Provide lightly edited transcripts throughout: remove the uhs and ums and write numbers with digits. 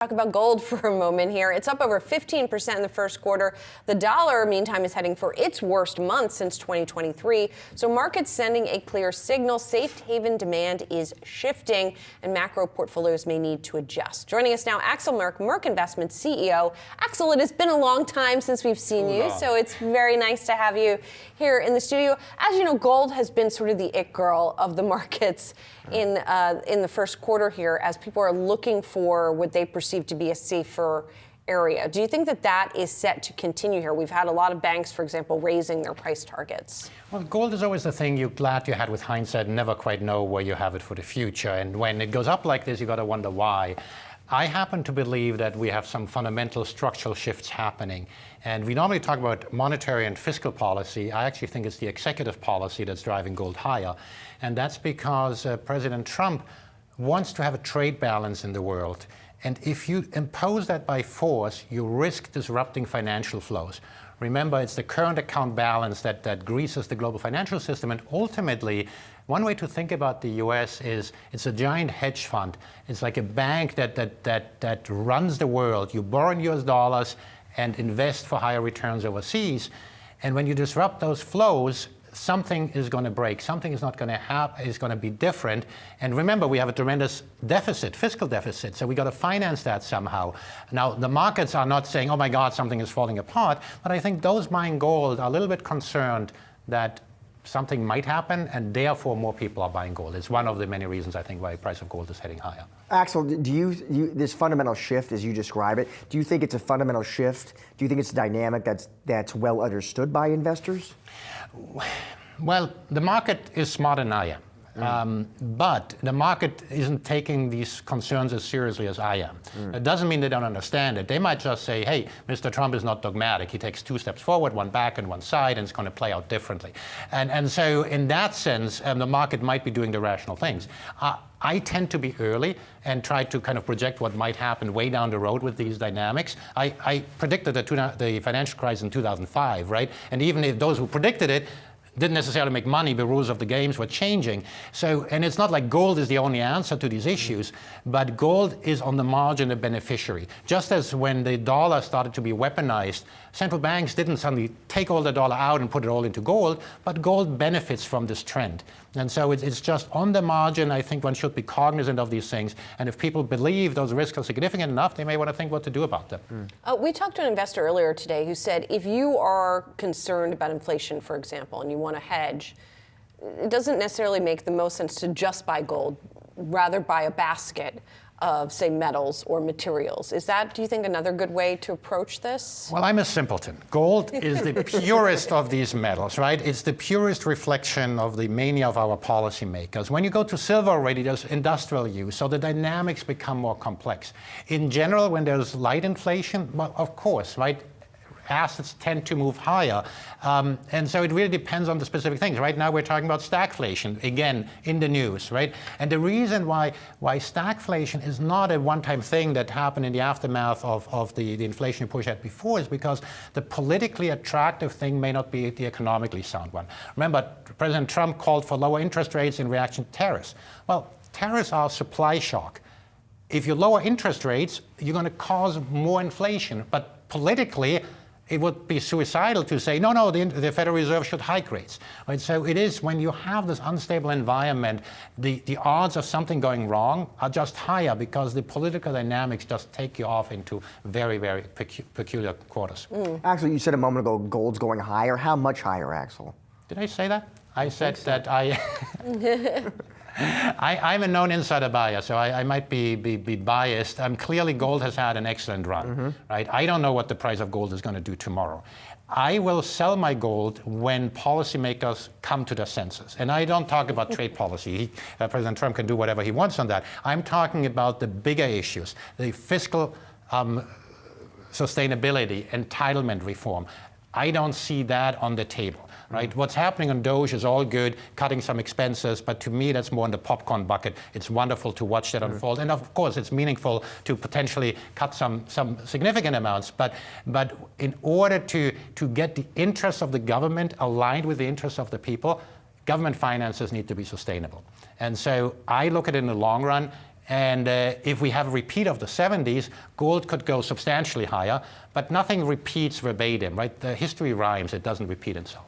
Talk about gold for a moment here. It's up over 15% in the first quarter. The dollar, meantime, is heading for its worst month since 2023. So markets sending a clear signal. Safe haven demand is shifting, and macro portfolios may need to adjust. Joining us now, Axel Merk, Merk Investment CEO. Axel, it has been a long time since we've seen you, so it's very nice to have you here in the studio. As you know, gold has been sort of the it girl of the markets in the first quarter here, as people are looking for what they perceive to be a safer area. Do you think that that is set to continue here? We've had a lot of banks, for example, raising their price targets. Well, gold is always the thing you're glad you had with hindsight and never quite know where you have it for the future. And when it goes up like this, you got to wonder why. I happen to believe that we have some fundamental structural shifts happening. And we normally talk about monetary and fiscal policy. I actually think it's the executive policy that's driving gold higher. And that's because President Trump wants to have a trade balance in the world. And if you impose that by force, you risk disrupting financial flows. Remember, it's the current account balance that greases the global financial system. And ultimately, one way to think about the US is it's a giant hedge fund. It's like a bank that runs the world. You borrow in US dollars and invest for higher returns overseas. And when you disrupt those flows, something is going to break. Something is not going to happen. Is going to be different. And remember, we have a tremendous deficit, fiscal deficit. So we got to finance that somehow. Now, the markets are not saying, "Oh my God, something is falling apart." But I think those buying gold are a little bit concerned that something might happen, and therefore more people are buying gold. It's one of the many reasons I think why the price of gold is heading higher. Axel, do you this fundamental shift, as you describe it, do you think it's a fundamental shift? Do you think it's a dynamic that's well understood by investors? Well, the market is smarter than I am. But the market isn't taking these concerns as seriously as I am. It doesn't mean they don't understand it. They might just say, hey, Mr. Trump is not dogmatic. He takes 2 steps forward, 1 back, and 1 side, and it's going to play out differently. And so in that sense, the market might be doing the rational things. I tend to be early and try to kind of project what might happen way down the road with these dynamics. I predicted the financial crisis in 2005, right? And even if those who predicted it didn't necessarily make money, the rules of the games were changing. So, and it's not like gold is the only answer to these issues, but gold is on the margin a beneficiary. Just as when the dollar started to be weaponized, central banks didn't suddenly take all the dollar out and put it all into gold, but gold benefits from this trend. And so it's just on the margin. I think one should be cognizant of these things. And if people believe those risks are significant enough, they may want to think what to do about them. We talked to an investor earlier today who said if you are concerned about inflation, for example, and you want to hedge, it doesn't necessarily make the most sense to just buy gold, rather buy a basket of, say, metals or materials. Is that, do you think, another good way to approach this? Well, I'm a simpleton. Gold is the purest of these metals, right? It's the purest reflection of the mania of our policymakers. When you go to silver already, there's industrial use, so the dynamics become more complex. In general, when there's light inflation, well, of course, right? Assets tend to move higher. And so it really depends on the specific things. Right now we're talking about stagflation, again, in the news, right? And the reason why stagflation is not a one-time thing that happened in the aftermath of the inflation push had before is because the politically attractive thing may not be the economically sound one. Remember, President Trump called for lower interest rates in reaction to tariffs. Well, tariffs are a supply shock. If you lower interest rates, you're going to cause more inflation. But politically, it would be suicidal to say, no, the Federal Reserve should hike rates. Right? So it is when you have this unstable environment, the odds of something going wrong are just higher because the political dynamics just take you off into very, very peculiar quarters. Axel, you said a moment ago gold's going higher. How much higher, Axel? Did I say that? I said that I'm a known insider buyer, so I might be biased. Clearly, gold has had an excellent run, right? I don't know what the price of gold is going to do tomorrow. I will sell my gold when policymakers come to their senses. And I don't talk about trade policy. President Trump can do whatever he wants on that. I'm talking about the bigger issues, the fiscal sustainability, entitlement reform. I don't see that on the table. Right? What's happening on Doge is all good, cutting some expenses, but to me that's more in the popcorn bucket. It's wonderful to watch that unfold, and of course it's meaningful to potentially cut some significant amounts, but in order to get the interests of the government aligned with the interests of the people, government finances need to be sustainable. And so I look at it in the long run. And if we have a repeat of the 70s, gold could go substantially higher, but nothing repeats verbatim, right? The history rhymes, it doesn't repeat itself.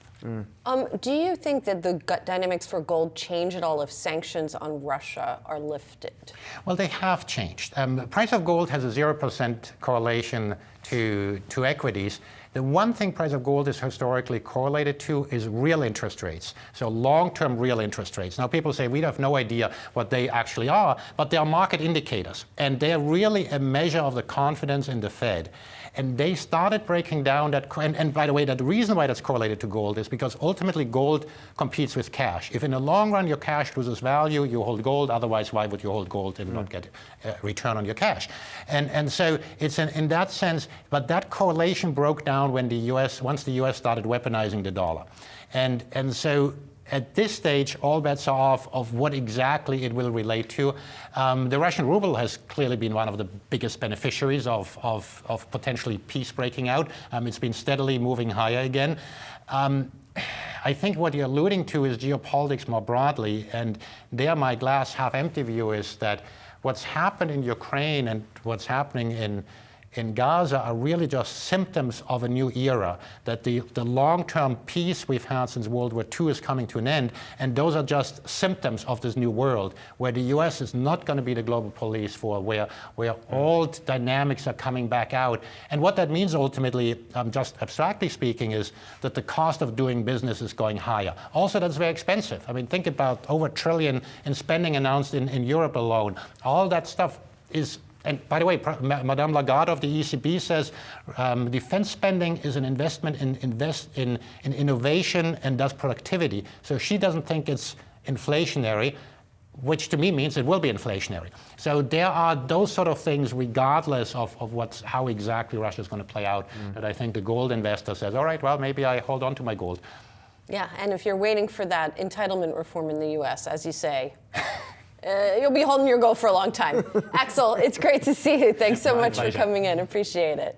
Do you think that the gut dynamics for gold change at all if sanctions on Russia are lifted? Well, they have changed. The price of gold has a 0% correlation to equities. The one thing price of gold is historically correlated to is real interest rates, so long-term real interest rates. Now, people say we have no idea what they actually are, but they are market indicators, and they're really a measure of the confidence in the Fed. And they started breaking down that, and by the way, that the reason why that's correlated to gold is because ultimately gold competes with cash. If in the long run your cash loses value, you hold gold, otherwise why would you hold gold and not get a return on your cash? And so it's in that sense, but that correlation broke down when once the US started weaponizing the dollar. And so at this stage, all bets are off of what exactly it will relate to. The Russian ruble has clearly been one of the biggest beneficiaries of potentially peace breaking out. It's been steadily moving higher again. I think what you're alluding to is geopolitics more broadly, and there my glass half empty view is that what's happened in Ukraine and what's happening in Gaza are really just symptoms of a new era, that the long-term peace we've had since World War II is coming to an end, and those are just symptoms of this new world, where the US is not going to be the global police for, where old dynamics are coming back out. And what that means ultimately, just abstractly speaking, is that the cost of doing business is going higher. Also, that's very expensive. I mean, think about over $1 trillion in spending announced in Europe alone. All that stuff is. And by the way, Madame Lagarde of the ECB says defense spending is an investment in innovation and thus productivity. So she doesn't think it's inflationary, which to me means it will be inflationary. So there are those sort of things, regardless of how exactly Russia is going to play out, that I think the gold investor says, all right, well, maybe I hold on to my gold. Yeah, and if you're waiting for that entitlement reform in the US, as you say, you'll be holding your gold for a long time. Axel, it's great to see you. Thanks so much for coming in. Appreciate it.